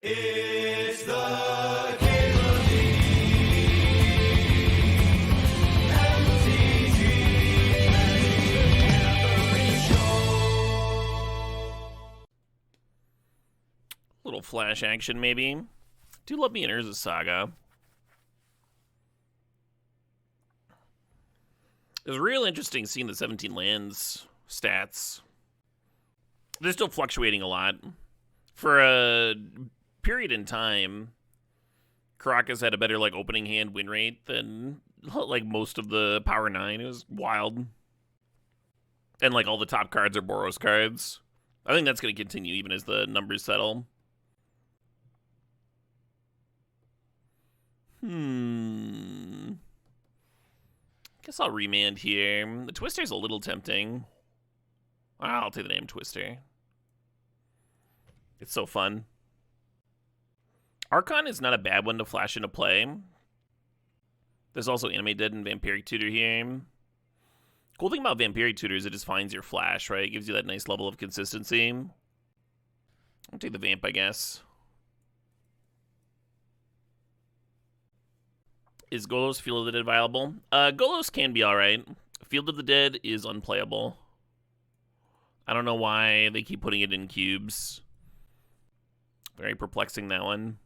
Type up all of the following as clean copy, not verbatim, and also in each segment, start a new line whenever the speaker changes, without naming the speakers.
It's the Game of the MTG Gathering Show.
Little flash action, maybe. Do love me an Urza Saga. It was real interesting seeing the 17 lands stats. They're still fluctuating a lot. For a period in time, Caracas had a better like opening hand win rate than like most of the Power 9. It was wild. And like all the top cards are Boros cards. I think that's going to continue even as the numbers settle. Guess I'll remand here. The Twister's a little tempting. I'll take the name Twister. It's so fun. Archon is not a bad one to flash into play. There's also Anime Dead and Vampiric Tutor here. Cool thing about Vampiric Tutor is it just finds your flash, right? It gives you that nice level of consistency. I'll take the Vamp, I guess. Is Golos Field of the Dead viable? Golos can be alright. Field of the Dead is unplayable. I don't know why they keep putting it in cubes. Very perplexing, that one.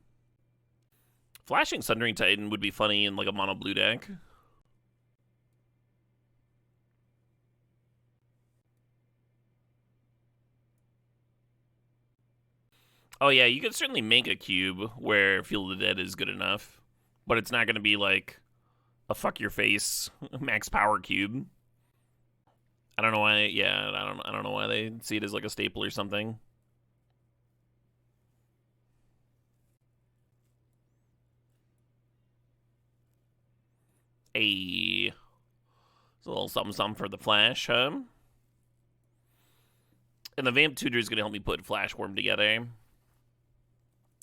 Flashing Sundering Titan would be funny in like a mono blue deck. Oh yeah, you could certainly make a cube where Field of the Dead is good enough. But it's not going to be like a fuck your face max power cube. I don't know why. Yeah, I don't know why they see it as like a staple or something. It's a little something for the flash, huh? And the Vamp Tutor is going to help me put Flash Wurm together.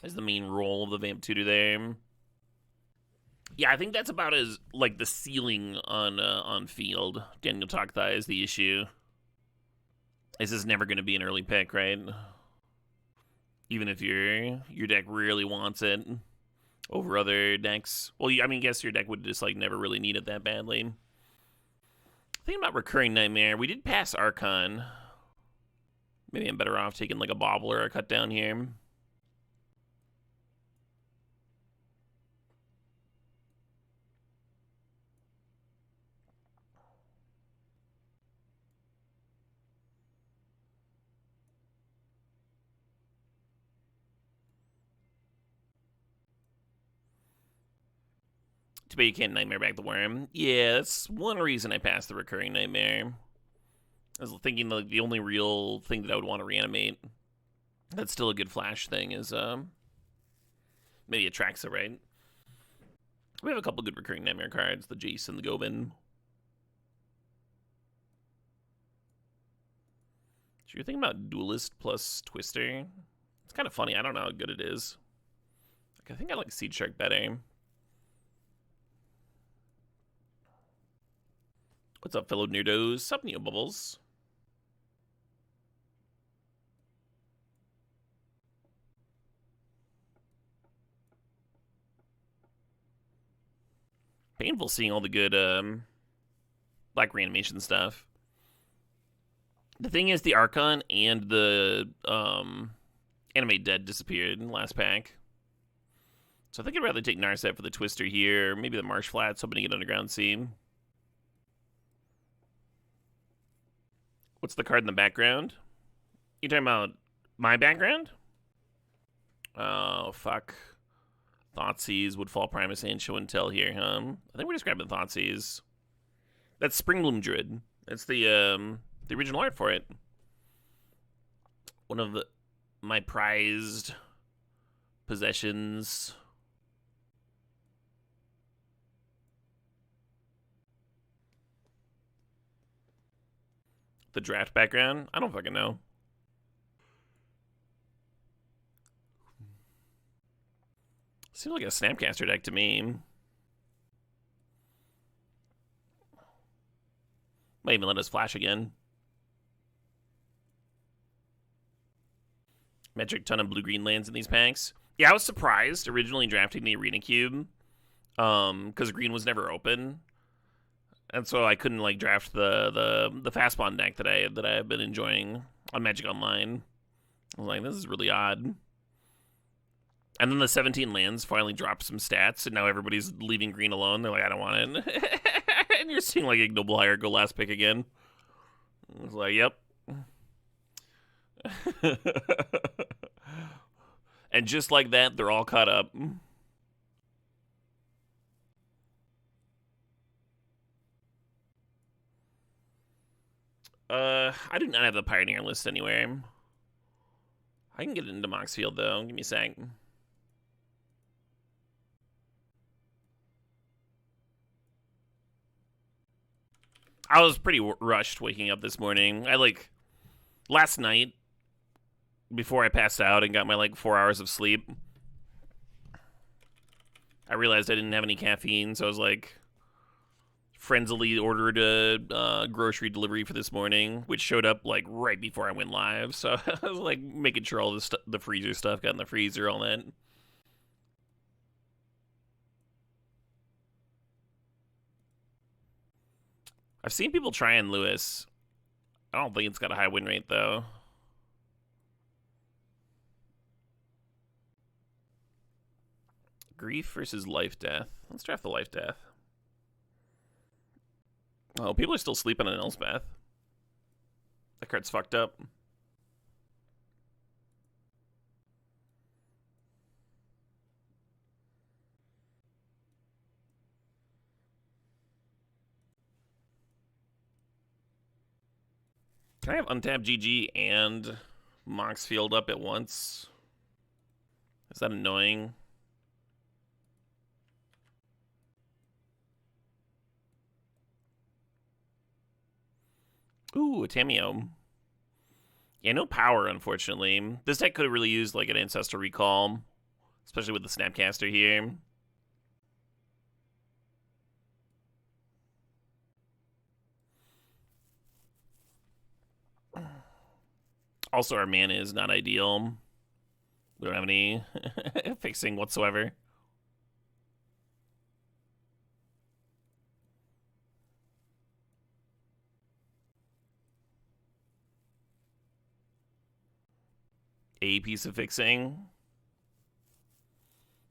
Is the main role of the Vamp Tutor there. Yeah, I think that's about as, like, the ceiling on field. Daniel Thoughtseize is the issue. This is never going to be an early pick, right? Even if your deck really wants it over other decks. Well, I mean, I guess your deck would just, like, never really need it that badly. Thinking about Recurring Nightmare. We did pass Archon. Maybe I'm better off taking, like, a Bobble or a Cut Down here. Too bad you can't Nightmare back the Worm. Yeah, that's one reason I passed the Recurring Nightmare. I was thinking like the only real thing that I would want to reanimate that's still a good flash thing is maybe Atraxa, right? We have a couple good Recurring Nightmare cards, the Jace and the Gobin. So you're thinking about Duelist plus Twister? It's kind of funny. I don't know how good it is. Like, I think I like Seed Shark better. What's up, fellow nerdos? Sup, Neo Bubbles? Painful seeing all the good Black Reanimation stuff. The thing is, the Archon and the Anime Dead disappeared in the last pack. So I think I'd rather take Narset for the Twister here. Maybe the Marsh Flats, hoping to get Underground Sea. What's the card in the background? You talking about my background? Oh, fuck. Thoughtseize, Woodfall Primus, and Show and Tell here, huh? I think we're just grabbing Thoughtseize. That's Springbloom Druid. That's the original art for it. One of my prized possessions. The draft background? I don't fucking know. Seems like a Snapcaster deck to me. Might even let us flash again. Metric ton of blue-green lands in these packs. Yeah, I was surprised originally drafting the Arena Cube, because green was never open, and so I couldn't like draft the fast spawn deck that I've been enjoying on Magic Online. I was like, this is really odd. And then the 17 lands finally dropped some stats, and now everybody's leaving green alone. They're like, I don't want it. And you're seeing like Ignoble Hire go last pick again. I was like, yep. And just like that, they're all caught up. I do not have the Pioneer list anywhere. I can get it into Moxfield, though. Give me a sec. I was pretty rushed waking up this morning. Last night, before I passed out and got my, 4 hours of sleep, I realized I didn't have any caffeine, so I was, frenzily ordered a grocery delivery for this morning, which showed up, right before I went live. So I was, making sure all the freezer stuff got in the freezer, all that. I've seen people try and Lewis. I don't think it's got a high win rate, though. Grief versus Life Death. Let's draft the Life Death. Oh, people are still sleeping on Elspeth. That card's fucked up. Can I have Untapped GG and Moxfield up at once? Is that annoying? Ooh, a Tamiyo. Yeah, no power, unfortunately. This deck could have really used, an Ancestral Recall, especially with the Snapcaster here. Also, our mana is not ideal. We don't have any fixing whatsoever. A piece of fixing.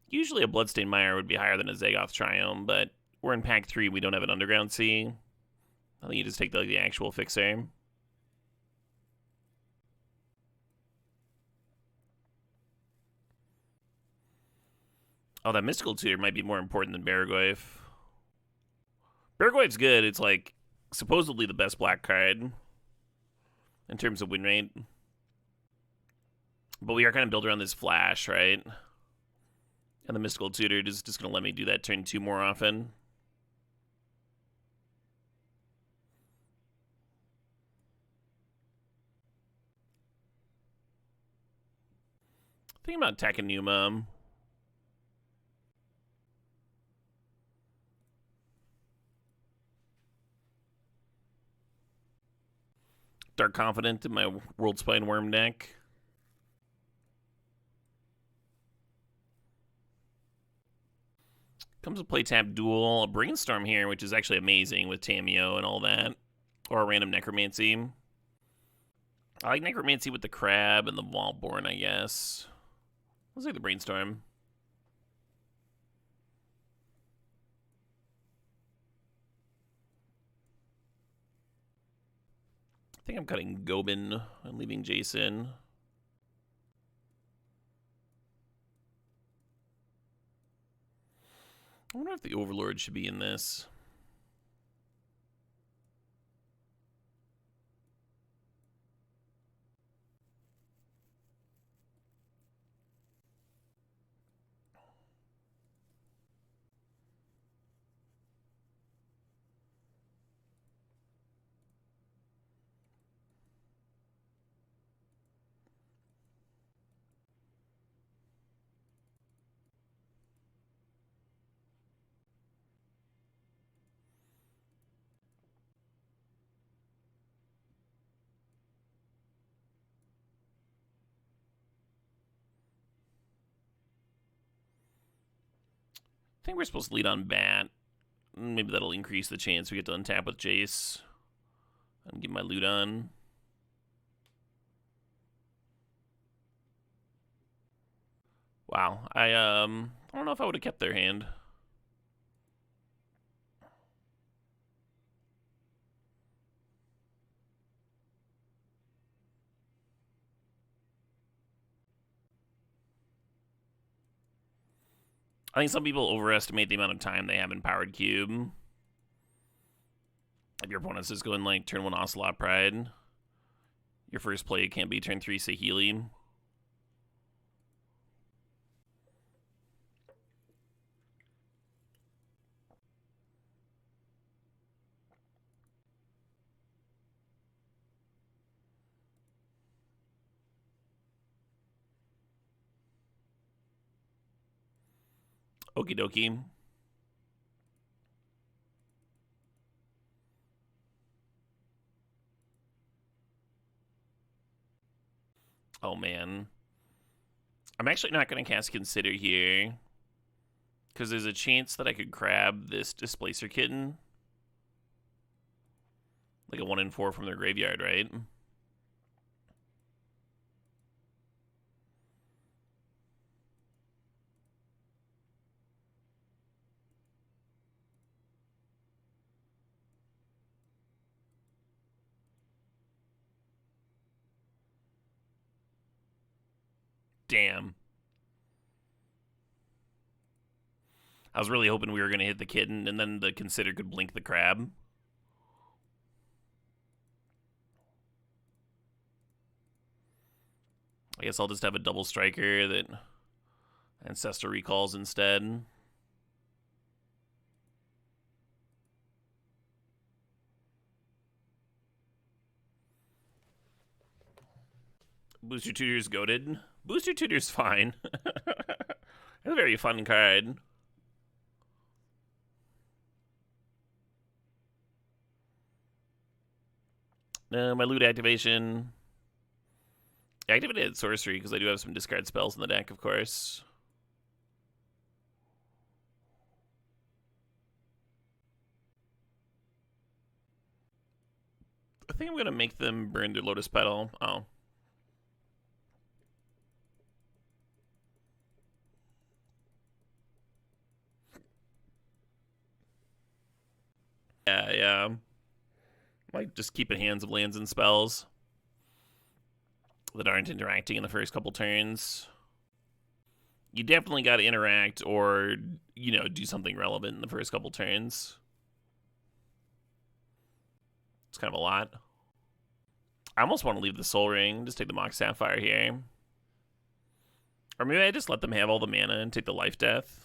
Usually a Bloodstained Mire would be higher than a Zagoth Triome, but we're in pack 3, we don't have an Underground Sea. I think you just take the actual fixer. Oh, that Mystical Tutor might be more important than Barragoyf. Barragoyf's good. It's, supposedly the best black card in terms of win rate. But we are kind of built around this flash, right? And the Mystical Tutor is just going to let me do that turn 2 more often. Think about Takenuma. Dark Confident in my Worldspine Wurm deck. Comes a play tap duel, a Brainstorm here, which is actually amazing with Tamiyo and all that. Or a random Necromancy. I like Necromancy with the Crab and the Vaultborn, I guess. Let's take the Brainstorm. I think I'm cutting Gobin and leaving Jason. I wonder if the Overlord should be in this. think we're supposed to lead on Bat. Maybe that'll increase the chance we get to untap with Jace. And get my loot on. Wow, I don't know if I would have kept their hand. I think some people overestimate the amount of time they have in Powered Cube. If your opponent's just going like turn 1 Ocelot Pride, your first play can't be turn 3 Saheeli. Okie dokie. Oh man. I'm actually not going to cast Consider here. Because there's a chance that I could grab this Displacer Kitten. Like a 1 in 4 from their graveyard, right? Damn. I was really hoping we were going to hit the kitten and then the Consider could blink the crab. I guess I'll just have a double striker that Ancestral recalls instead. Booster Tutor's goated. Booster Tutor's fine. It's a very fun card. My loot activation. I activated sorcery because I do have some discard spells in the deck, of course. I think I'm going to make them burn their Lotus Petal. Oh. Yeah. Might just keep in hands of lands and spells that aren't interacting in the first couple turns. You definitely got to interact or, you know, do something relevant in the first couple turns. It's kind of a lot. I almost want to leave the Soul Ring, just take the Mox Sapphire here. Or maybe I just let them have all the mana and take the Life Death.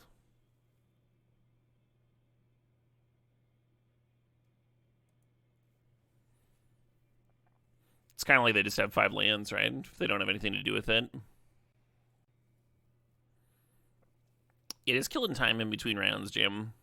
It's kind of like they just have 5 lands, right? If they don't have anything to do with it. It is killing time in between rounds, Jim.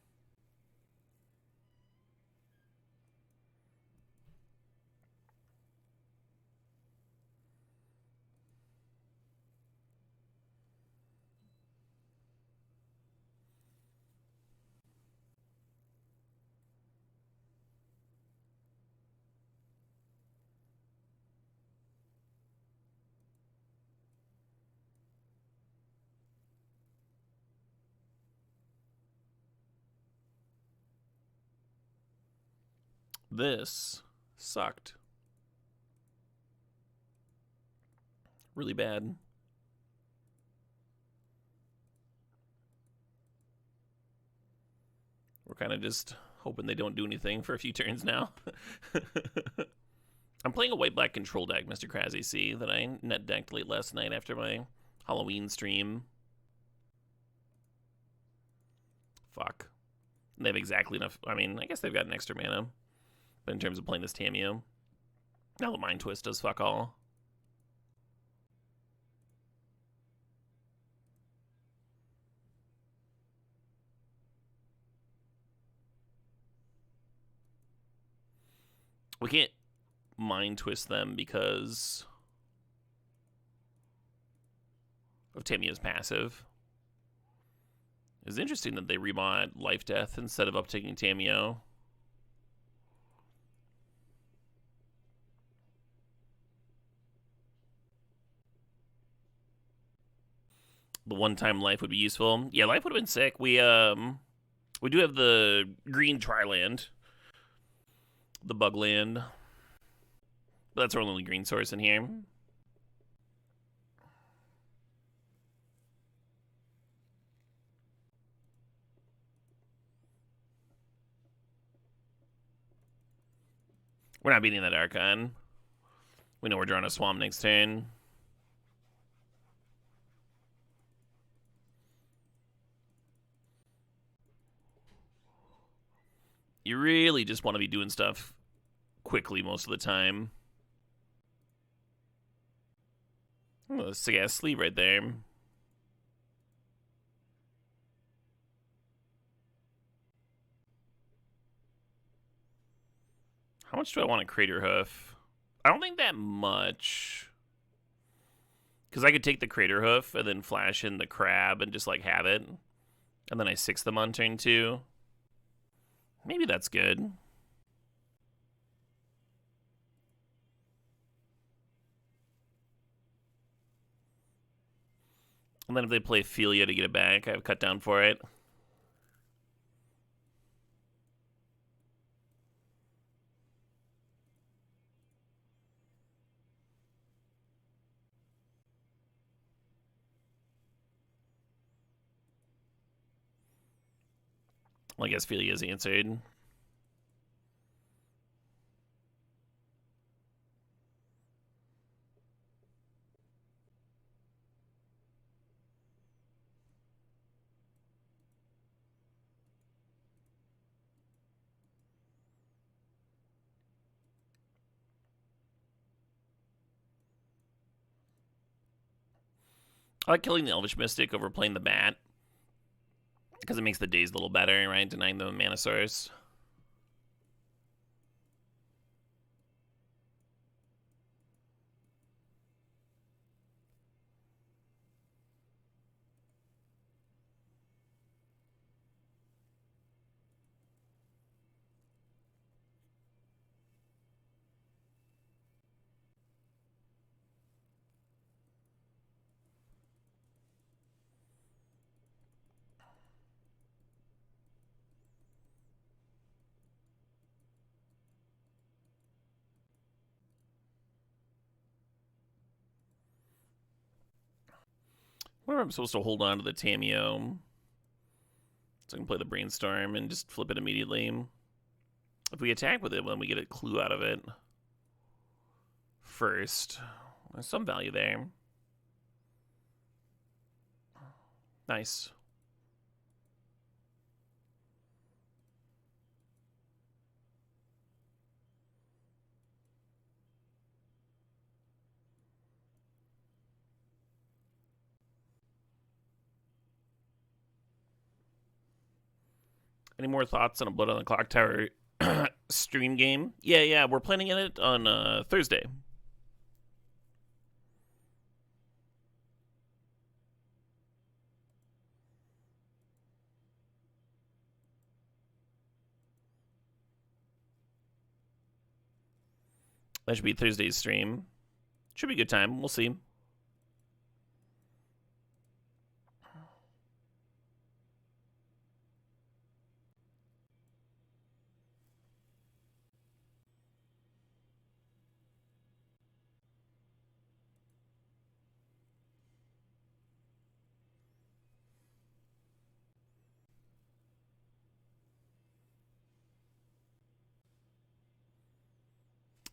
This sucked. Really bad. We're kind of just hoping they don't do anything for a few turns now. I'm playing a white-black control deck, Mr. Krasy C, that I net decked late last night after my Halloween stream. Fuck. They have exactly enough. I mean, I guess they've got an extra mana. But in terms of playing this Tamiyo, now the Mind Twist does fuck all. We can't Mind Twist them because of Tamiyo's passive. It's interesting that they remod Life Death instead of uptaking Tamiyo. The one-time life would be useful. Yeah, life would have been sick. We do have the green Tri-land. The bug land. But that's our only green source in here. We're not beating that Archon. We know we're drawing a Swamp next turn. You really just want to be doing stuff quickly most of the time. Oh, sick ass sleep right there. How much do I want to Crater Hoof? I don't think that much. Because I could take the Crater Hoof and then flash in the Crab and just like have it. And then I 6 them on turn 2. Maybe that's good. And then if they play Philia to get it back, I have cut down for it. Well, I guess Philia's answered. I like killing the Elvish Mystic over playing the Bat. Because it makes the Daze a little better, right? Denying the mana source. I wonder if I'm supposed to hold on to the Tamiyo. So I can play the Brainstorm and just flip it immediately. If we attack with it, then we get a clue out of it. First. There's some value there. Nice. Any more thoughts on a Blood on the Clock Tower stream game? Yeah, we're planning it on Thursday. That should be Thursday's stream. Should be a good time. We'll see.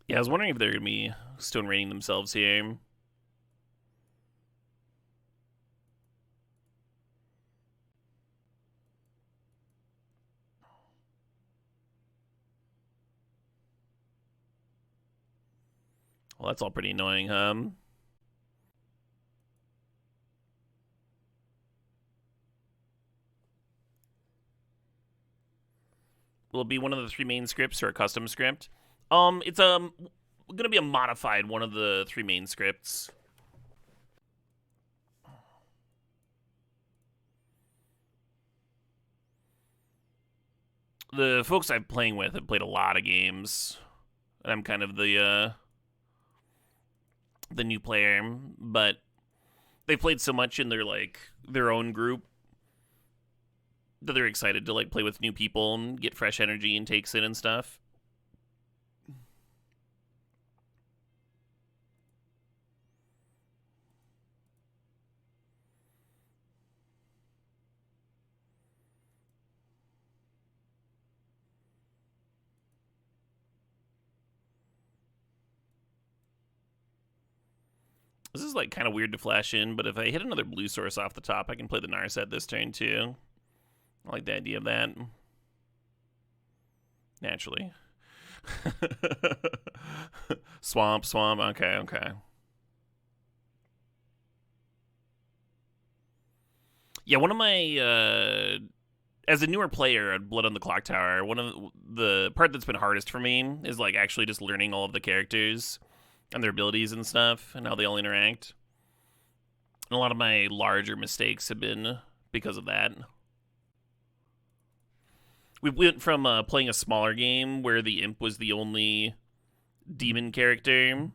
Yeah, I was wondering if they're going to be stone raining themselves here. Well, that's all pretty annoying, huh? Will it be one of the 3 main scripts or a custom script? It's gonna be a modified one of the 3 main scripts. The folks I'm playing with have played a lot of games, and I'm kind of the new player, but they've played so much in their own group that they're excited to play with new people and get fresh energy and takes in and stuff. This is kind of weird to flash in, but if I hit another blue source off the top, I can play the Narset this turn too. I like the idea of that. Naturally. Swamp. Okay. Yeah, one of my as a newer player at Blood on the Clock Tower, one of the part that's been hardest for me is actually just learning all of the characters and their abilities and stuff, and how they all interact. And a lot of my larger mistakes have been because of that. We went from playing a smaller game where the imp was the only demon character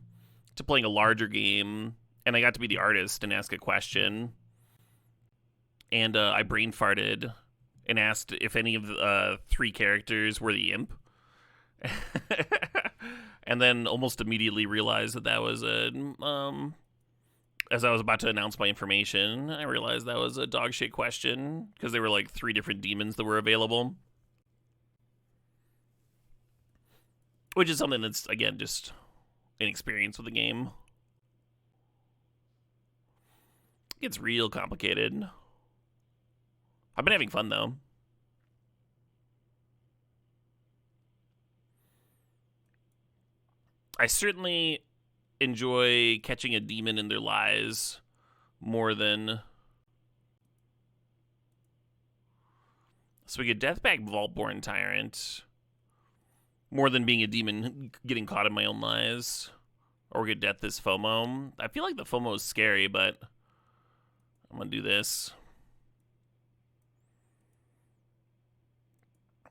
to playing a larger game, and I got to be the artist and ask a question. And I brain farted and asked if any of the 3 characters were the imp. And then almost immediately realized that was as I was about to announce my information, I realized that was a dog shit question because there were 3 different demons that were available. Which is something that's, again, just inexperience with the game. It gets real complicated. I've been having fun, though. I certainly enjoy catching a demon in their lies more than... So we get Deathback Vaultborn Tyrant more than being a demon getting caught in my own lies. Or we get Death this FOMO. I feel like the FOMO is scary, but I'm going to do this.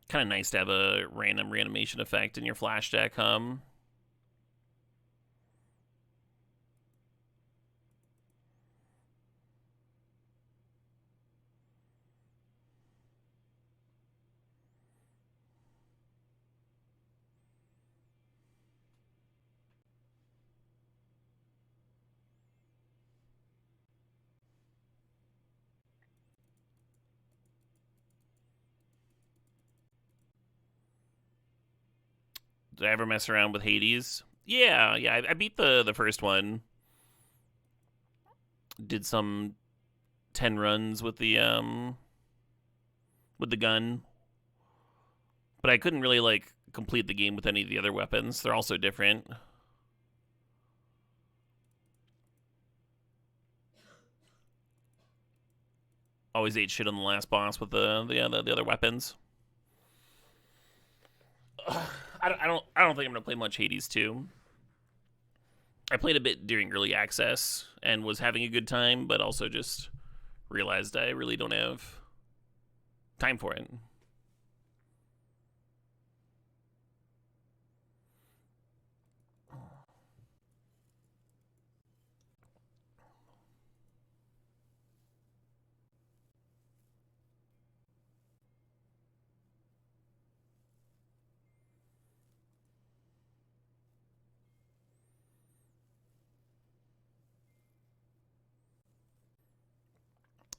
Kind of nice to have a random reanimation effect in your flash deck, Did I ever mess around with Hades? Yeah, I beat the first one. Did some 10 runs with the gun. But I couldn't really complete the game with any of the other weapons. They're also different. Always ate shit on the last boss with the other weapons. I don't think I'm gonna play much Hades 2. I played a bit during early access and was having a good time, but also just realized I really don't have time for it.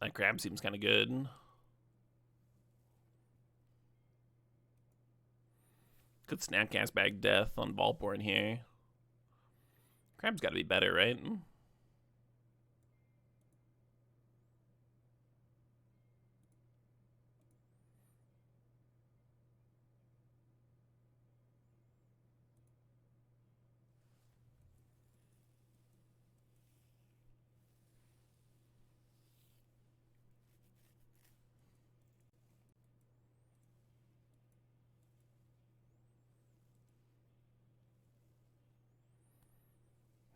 That crab seems kind of good. Could Snapcast bag death on Vaultborn here. Crab's got to be better, right?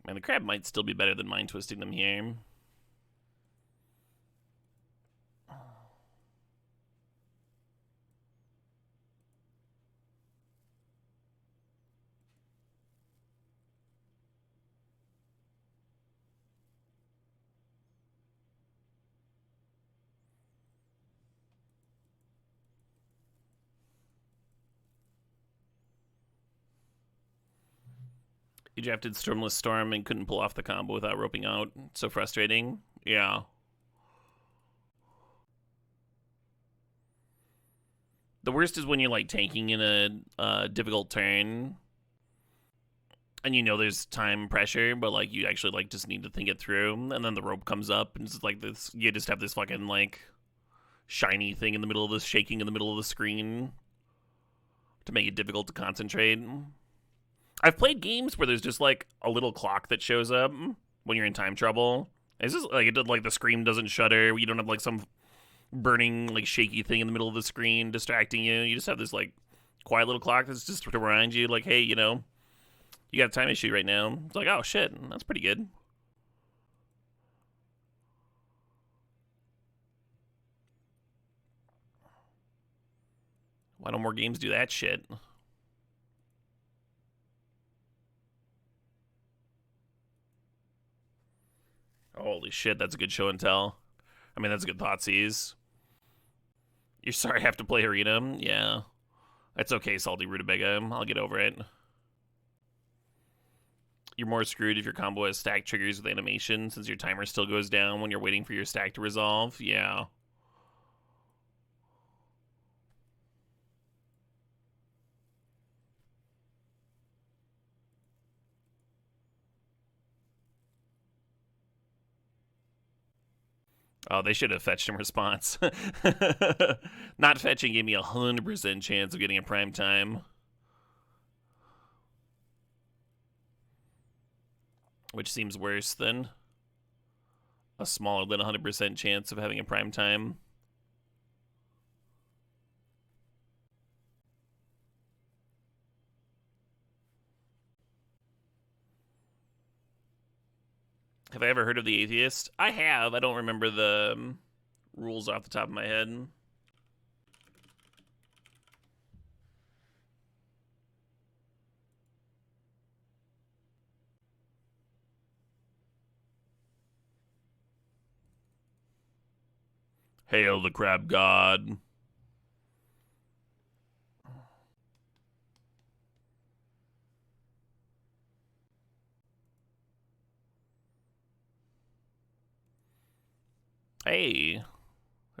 Man, the crab might still be better than mind twisting them here. You drafted Stormless Storm and couldn't pull off the combo without roping out. So frustrating. Yeah. The worst is when you're like tanking in a difficult turn, and you know there's time pressure, but like you actually like just need to think it through, and then the rope comes up, and it's like this. You just have this fucking like shiny thing in the middle of this, shaking in the middle of the screen to make it difficult to concentrate. I've played games where there's just like a little clock that shows up when you're in time trouble. It's just like the screen doesn't shutter. You don't have like some burning like shaky thing in the middle of the screen distracting you. You just have this like quiet little clock that's just to remind you like, hey, you know, you got a time issue right now. It's like, oh shit, that's pretty good. Why don't more games do that shit? Holy shit, that's a good show and tell. I mean, that's a good Thoughtseize. You're sorry I have to play Arena? Yeah. That's okay, Salty Rutabaga. I'll get over it. You're more screwed if your combo has stack triggers with animation, since your timer still goes down when you're waiting for your stack to resolve. Yeah. Oh, they should have fetched in response. Not fetching gave me 100% chance of getting a prime time. Which seems worse than a smaller than 100% chance of having a prime time. Have I ever heard of the Atheist? I have. I don't remember the rules off the top of my head. Hail the crab god. Hey,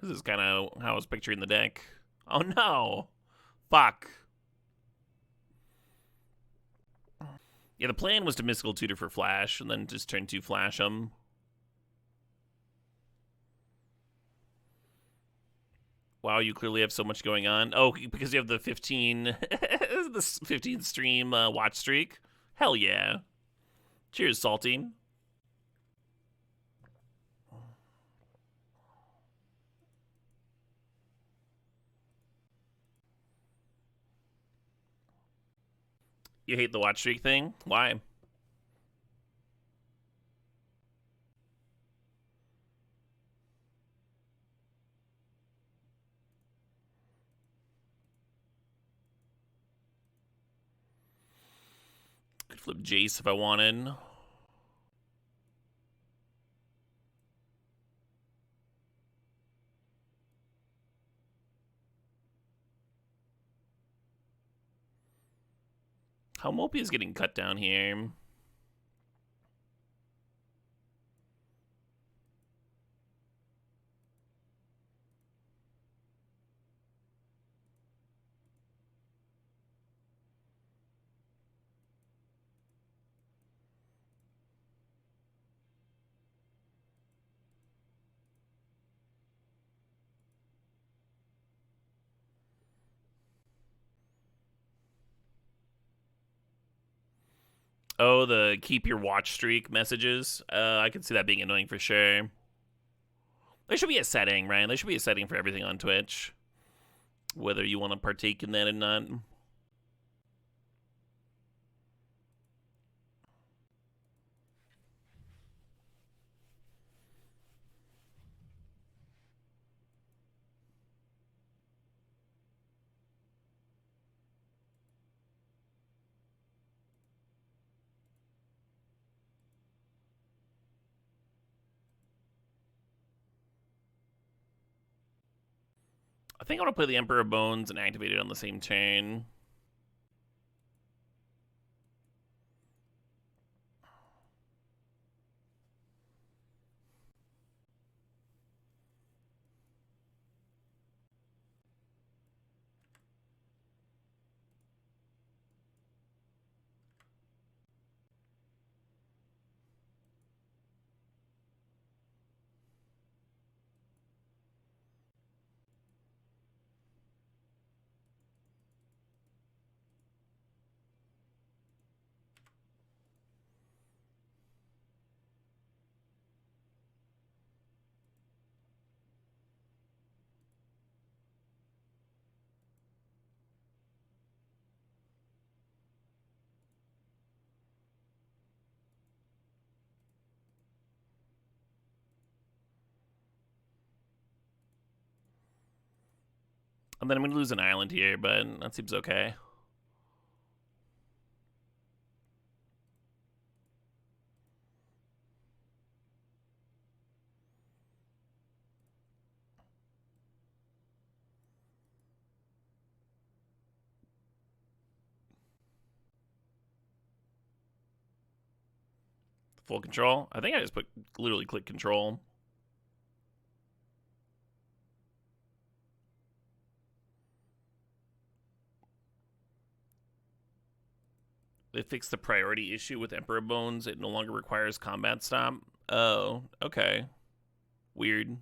this is kind of how I was picturing the deck. Oh no! Fuck. Yeah, the plan was to Mystical Tutor for Flash, and then just turn 2 Flash them. Wow, you clearly have so much going on. Oh, because you have the 15, the 15 stream watch streak? Hell yeah. Cheers, Salty. You hate the watch streak thing? Why? Could flip Jace if I wanted. How Mopey is getting cut down here. Oh, the keep your watch streak messages. I can see that being annoying for sure. There should be a setting, right? There should be a setting for everything on Twitch. Whether you want to partake in that or not. I think I want to play the Emperor of Bones and activate it on the same turn. And then I'm going to lose an island here, but that seems okay. Full control? I think I just literally click control. They fixed the priority issue with Emperor Bones. It no longer requires combat stop. Oh, okay. Weird.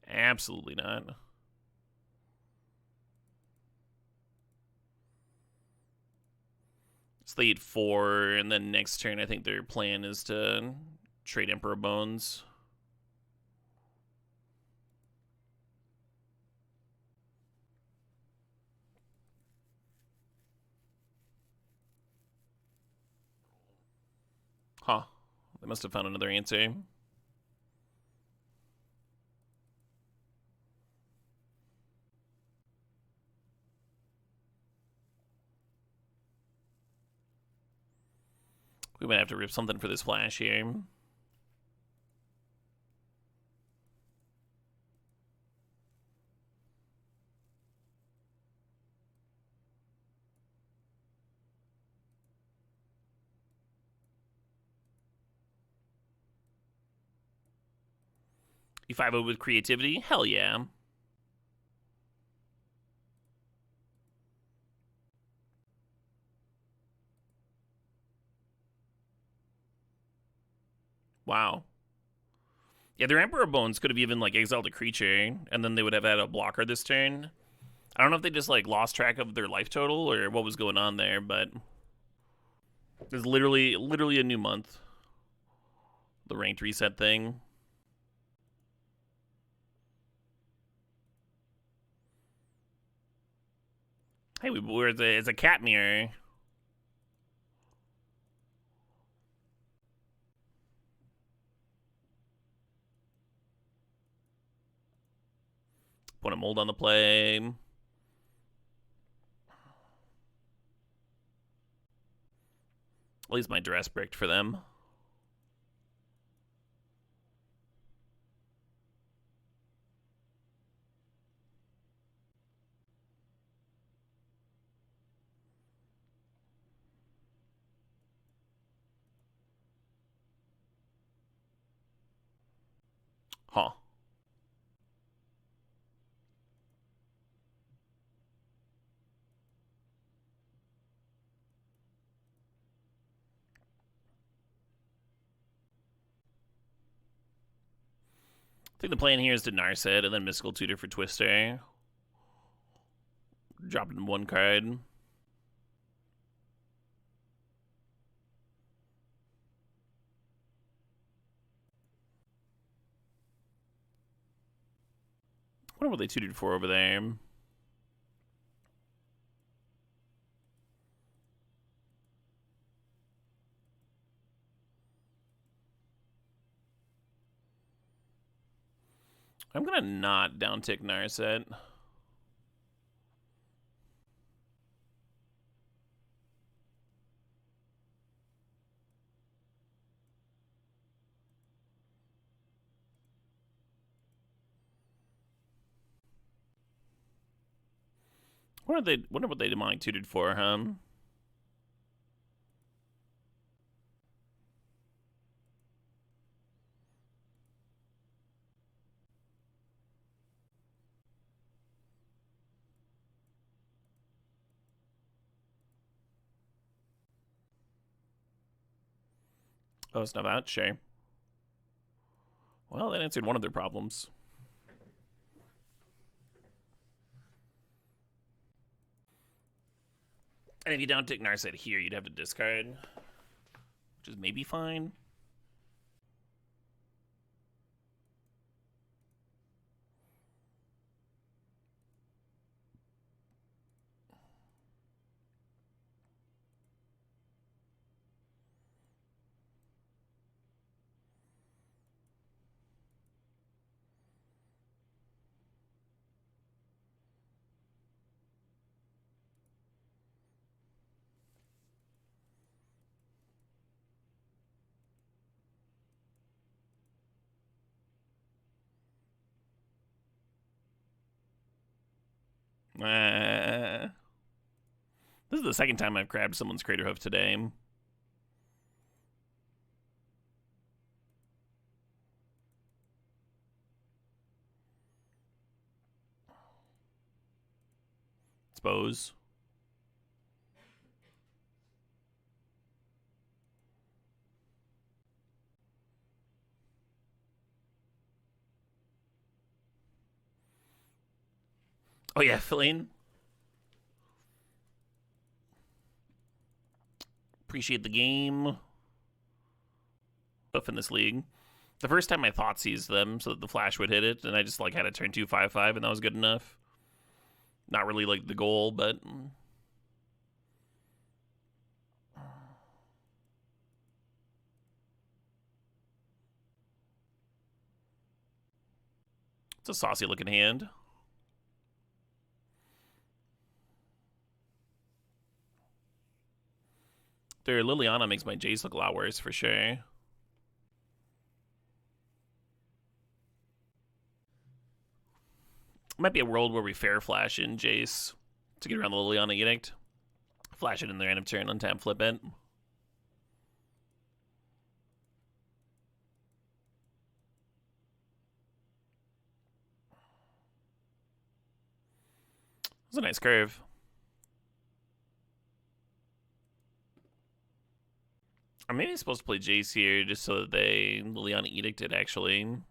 Absolutely not. So they eat 4, and then next turn I think their plan is to trade Emperor Bones. Huh. They must have found another answer. We might have to rip something for this flash here. E5 with creativity? Hell yeah. Wow. Yeah, their Emperor Bones could have even, like, exiled a creature, and then they would have had a blocker this turn. I don't know if they just, like, lost track of their life total or what was going on there, but there's literally a new month. The ranked reset thing. Hey, it's a cat mirror. Put a mold on the play. At least my Duress bricked for them. Huh. I think the plan here is to Narset and then Mystical Tutor for Twister. Drop in 1 card. I wonder what they tutored for over there. I'm gonna not downtick Narset. Wonder what they demonic tutored for, huh? Oh, it's not out? Sure. Well, that answered one of their problems. And if you downtick Narset here, you'd have to discard, which is maybe fine. This is the second time I've grabbed someone's Crater Hoof today. Suppose. Oh yeah, Feline. Appreciate the game. Buff in this league. The first time I Thoughtseize them so that the flash would hit it, and I just like had a turn 2 5/5, and that was good enough. Not really like the goal, but it's a saucy looking hand. Their Liliana makes my Jace look a lot worse for sure. Might be a world where we fair flash in Jace to get around the Liliana Edict. Flash it in the end of turn, untap, flip it. It's a nice curve. Or maybe I'm supposed to play Jace here just so that they Liliana Edict it actually. And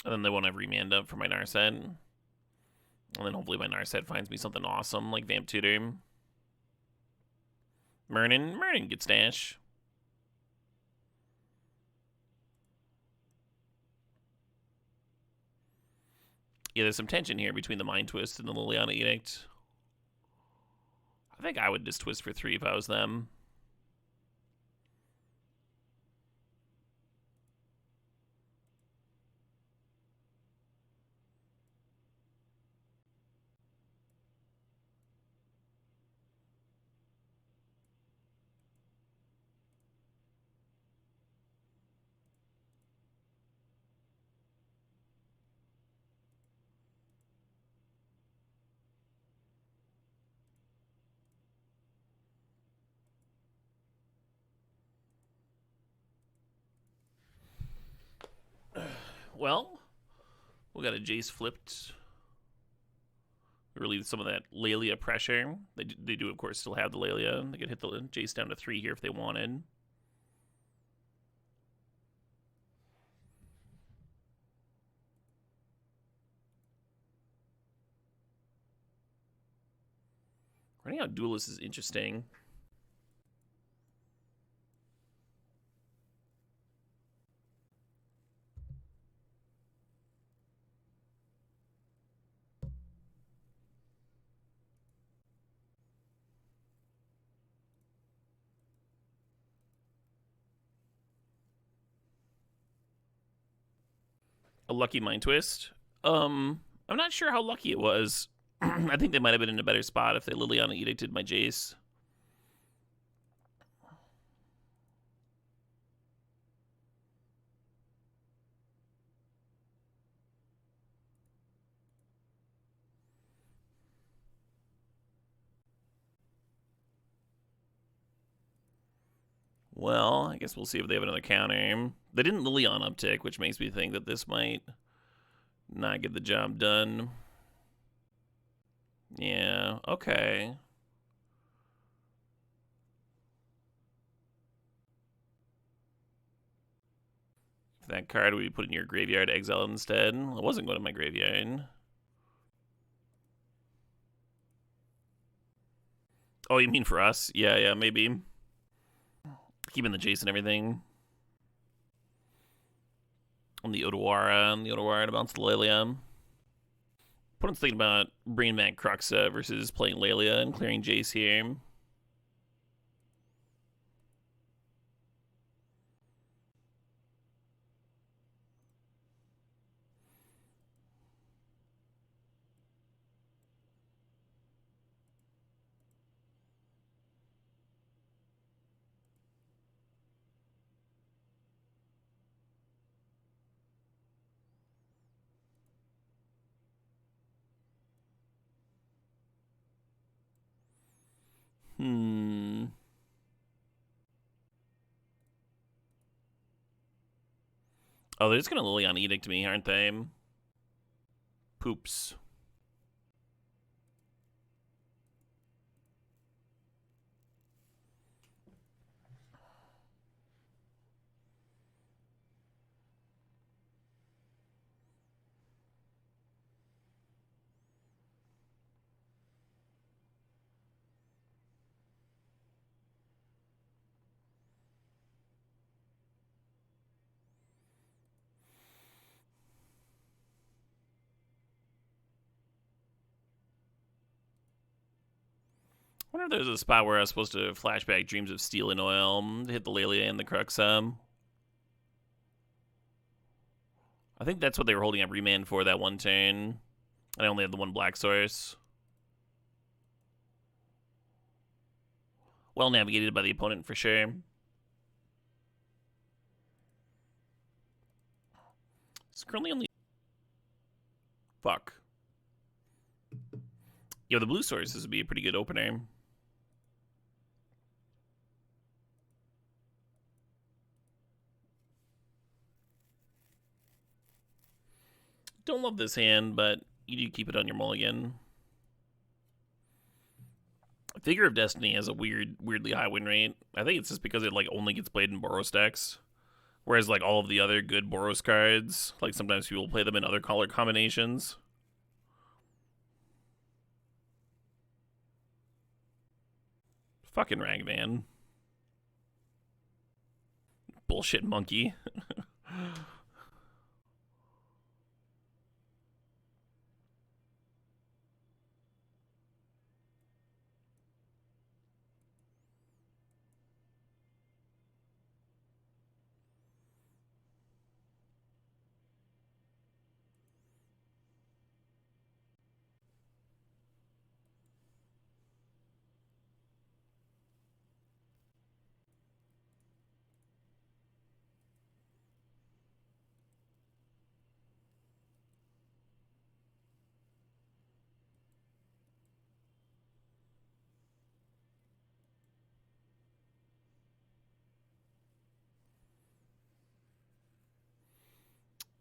then they won't have remand up for my Narset. And then hopefully my Narset finds me something awesome like Vamp Tutor. Mernin gets dash. Yeah, there's some tension here between the Mind Twist and the Liliana Edict. I think I would just twist for 3 if I was them. Well, we got a Jace flipped. Relieve some of that Lelia pressure. They do, of course, still have the Lelia. They could hit the Jace down to 3 here if they wanted. Running out Duelist is interesting. A lucky Mind Twist. I'm not sure how lucky it was. I think they might have been in a better spot if they Liliana Edicted my Jace. Well, I guess we'll see if they have another counter. They didn't Liliana uptick, which makes me think that this might not get the job done. Yeah, okay. If that card would be put in your graveyard, exile instead. It wasn't going to my graveyard. Oh, you mean for us? Yeah, maybe. Keeping the Jace and everything. On the Otawara to bounce the Lelia. Opponent's thinking about bringing back Cruxa versus playing Lelia and clearing Jace here. Oh, they're just gonna Liliana Edict me, aren't they? Poops. I wonder if there's a spot where I was supposed to flashback Dreams of Steel and Oil to hit the Lelia and the Cruxa. I think that's what they were holding up Remand for that one turn. I only had the one black source. Well navigated by the opponent for sure. It's currently only... Fuck. Yo, the blue sources would be a pretty good opener. Don't love this hand, but you do keep it on your mulligan. Figure of Destiny has a weirdly high win rate. I think it's just because it like only gets played in Boros decks. Whereas like all of the other good Boros cards, like sometimes people play them in other color combinations. Fucking Ragman. Bullshit monkey.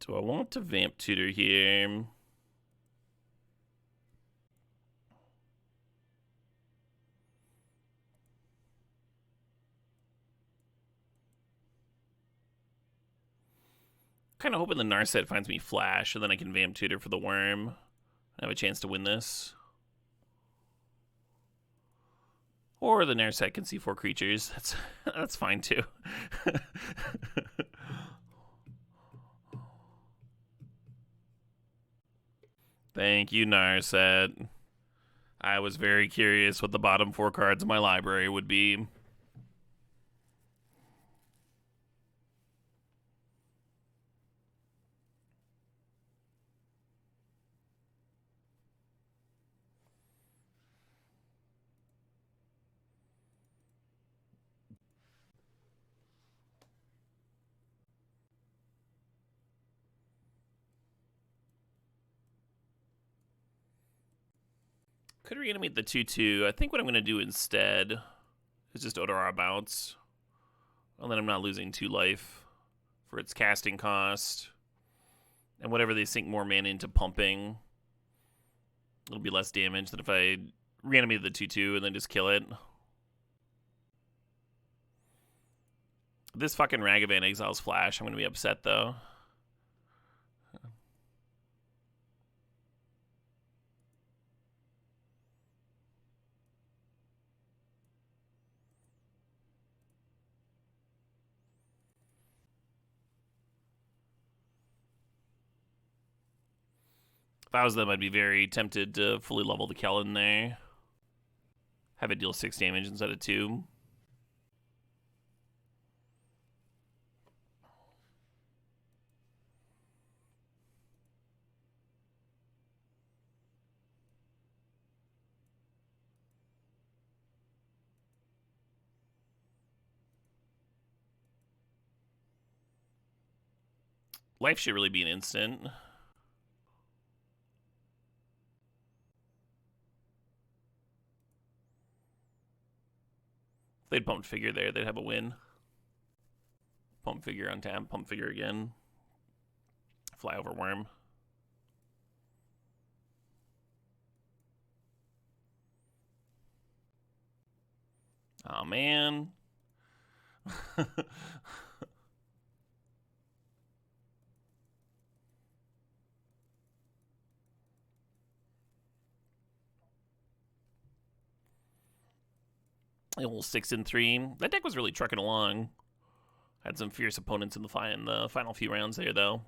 Do I want to Vamp Tutor here? Kind of hoping the Narset finds me Flash, and then I can Vamp Tutor for the Worm. I have a chance to win this. Or the Narset can see 4 creatures. That's fine too. Thank you, Narset. I was very curious what the bottom 4 cards of my library would be. Could reanimate the 2/2. I think what I'm going to do instead is just Otawara bounce. And then I'm not losing 2 life for its casting cost. And whatever they sink more mana into pumping, it'll be less damage than if I reanimated the 2/2 and then just kill it. This fucking Ragavan exiles Flash. I'm going to be upset though. If I was them, I'd be very tempted to fully level the Kellen there. Have it deal 6 damage instead of 2. Life should really be an instant. They'd Pump Figure there. They'd have a win. Pump Figure on tap. Pump Figure again. Fly over Worm. Oh man. A little 6-3. That deck was really trucking along. Had some fierce opponents in the final few rounds there, though.